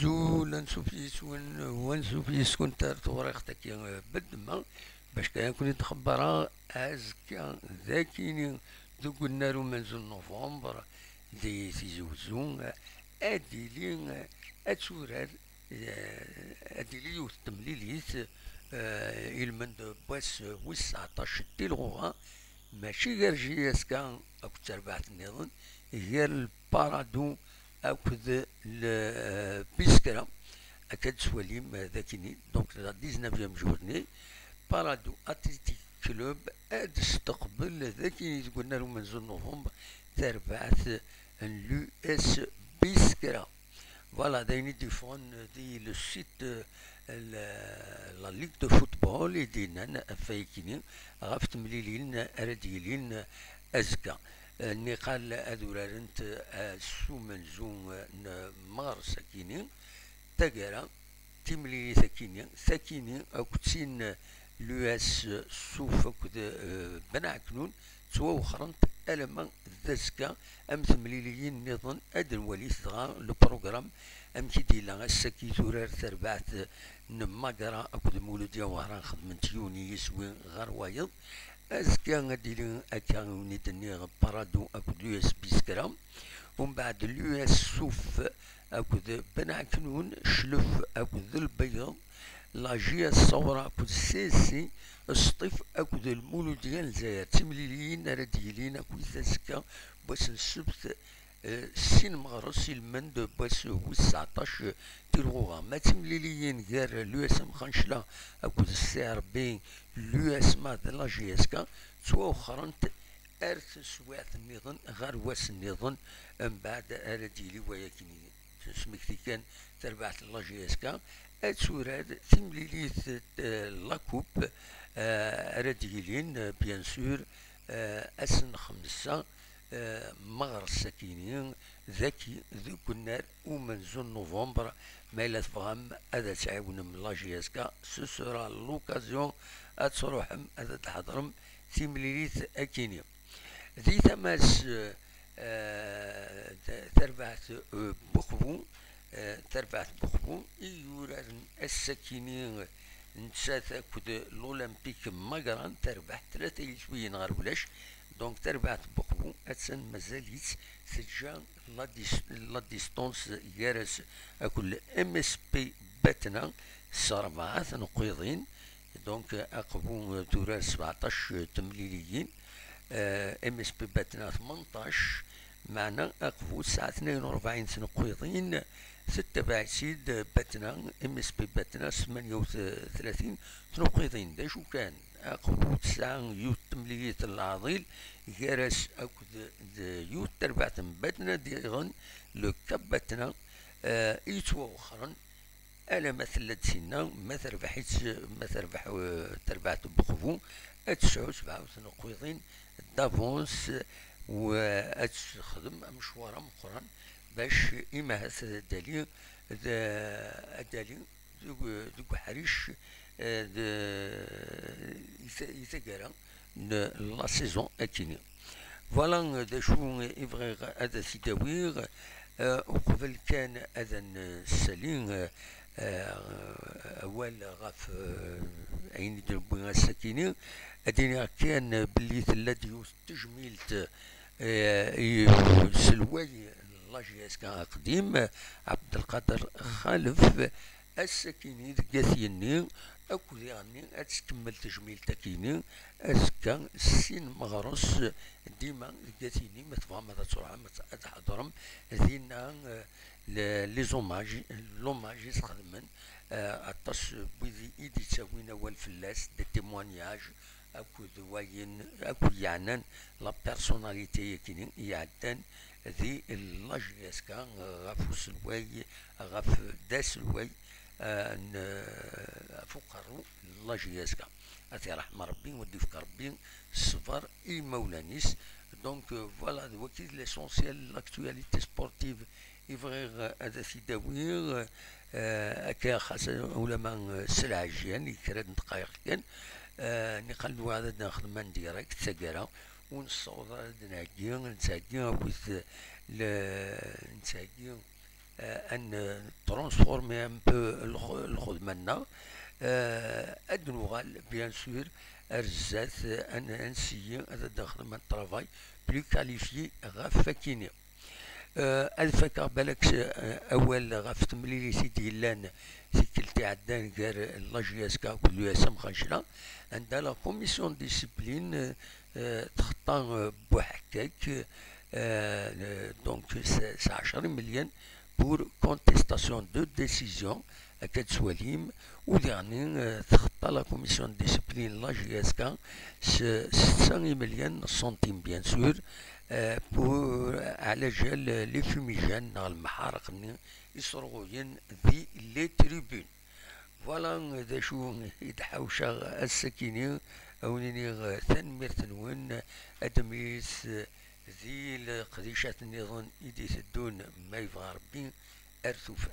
زول نسوفيس ونسوفيس كنت توريختك بالدماغ باش كان كنت نتخبرها أزكى ذاكيني ذوك النار منزل نوفمبر دي تيزوزون أديلي أتسورار أديلي يوث تمليليت إلمن باس ويس 19 تيلغوغا ماشي غير جياسكا أكو تربعة النظام غير البارادو أكد البيسكرا أكاد سواليم ذاكيني دونك لا 19 جورني بارادو أتليتيك كلوب أد استقبل ذاكيني قلنا له منزل نوفمبر تربعة اليو اس بيسكرا فوالا دايني ديفون دي لو سيت لا ليغ دو فوتبول يدينا فايكيني غاف تمليلين رديلين أزكا نقال أدورارنت سو منزون مار ساكيني تاقرا تمليلي ساكيني أو كتسين لو اس سوف كد بنعكنون سوا وخرنت ألما ذاسكا أم تمليليين نظن أدر ولي صغار لو بروغرام أم كيدي لا السكي زورار تربعت نماقرا أكد مولوديا وهران خدمت يوني يسوي غار وايض أزكا غادي أكا ندني بارادو أكد يو اس بيسكرا ومن بعد اليو اس سوف أكد بنعكنون شلف أكد البيض لاجيا الصورة أكد سيسي السطيف أكد المولوديا الجزائر تمليليين رديلين أكد ذاسكا باش السبت سين مغرس المند باش هو 19 تلغوغا ما تمليليين غير لو اس ام خنشلا أكد السي ار بي لو اس ما لا جي اس كا سوا أخرنت أرث سوات النظام غير واس النظام من بعد رديلي وياكني سمكتي كان تربعت لا جي اس كا أتسوراد تمليليت لاكوب رديلين بيان سور أسن خمسة مغر السكينين ذكي ذوك النار ومنزون نوفمبر ما إلا تفهم هذا تعاون من لا جي اس كا سو سورا لوكازيون أتروحم هذا تحضرم تمليليت أكيني ذي تماس تربعت بخبو تربعت بخبو يوران السكينين نتسات كود الأولمبيك مقران تربح 3 يسويين غير ولاش دونك تربعت بخبو أتسن مازاليت تجا لا ديستونس يارس أكل ام اس بي باتنا 4 نقيضين دونك أقبو تورا 17 تمليليين ام اس بي باتنا 18 معنا أقبو الساعة 42 نقيضين 6 بعسيد باتنا ام اس بي باتنا 38 تنقيضين دا شو كان أقبو 9 يوت تمليلية العضيل جارس أكد يوت تربعت باتنا ديغن لو كاب باتنا إيتوا أخرا ألا مثل تسينا ما تربحيت ما تربح تربعت بخفو أتسعو 97 قويضين دافونس وأتخدم مشوارا مقران باش إما هذا الدليل الدليل دوك حريش يتقرا لا سيزون أكيني فوالا دا شو إبغي هذا سيداوير وقبل كان أذن السليم أول غاف عيني دربونا السكينة أدينا كان بلي ثلاثة تجميلت سلواي الله جياس كان قديم عبد القادر خالف السكيني ذكاثيني أكو يعني أتكمل تجميل تكيني أسكا سين مغرس ديما ذكاثيني ما تفهم هذا تروح ما تحضرم ذينا لي زوماج لوماج يستخدمن أطاس بيدي إيدي تساوينا والفلاس دي تيموانياج أكو دواين أكو يعنان لا بيرسوناليتي كيني يعدان ذي لاجياسكا غاف سلواي غاف داس الواي فقرو لاجياسكا أتي رحمة ربي ودي فك ربي الصفر إي مولانيس دونك فوالا وكيد ليسونسيال لاكتواليتي سبورتيف يفغي هذا في داوير أكا خاصة علماء سلعجيان كراد دقايق كان نقلبو هذا نخدم ديريكت تاكرا ونصوض نتاعي أكوث نتاعي ان ترانسفورمي ان بو الخدمة اد نوغال بيان سور ارزات ان نسيي هذا داخل من ترافاي بلو كاليفيي غاف فاكيني هاد فاكا بالك اول غاف تمليليتي ديال سيكلتي عدان غير لاجياسكا كل ياسم خنشنا عندها لا كوميسيون ديسيبلين تخطى بوحكاك دونك 10 مليون بور كونتيستاسيون دو ديسيزيون هكا سواليم وديعني تخطى لا كوميسيون ديسيبلين لا جي اس كا 600 مليون سنتيم بيان سور بور على جال لي فوميجان نغ المحارق يصرغوين ذي لي تريبون فوالا ذا شو يتحوشا السكيني أونيني تنميرت نون أدميس ذي القديشة النظام إيدي تدون ما يبغى ربي أرثوفات.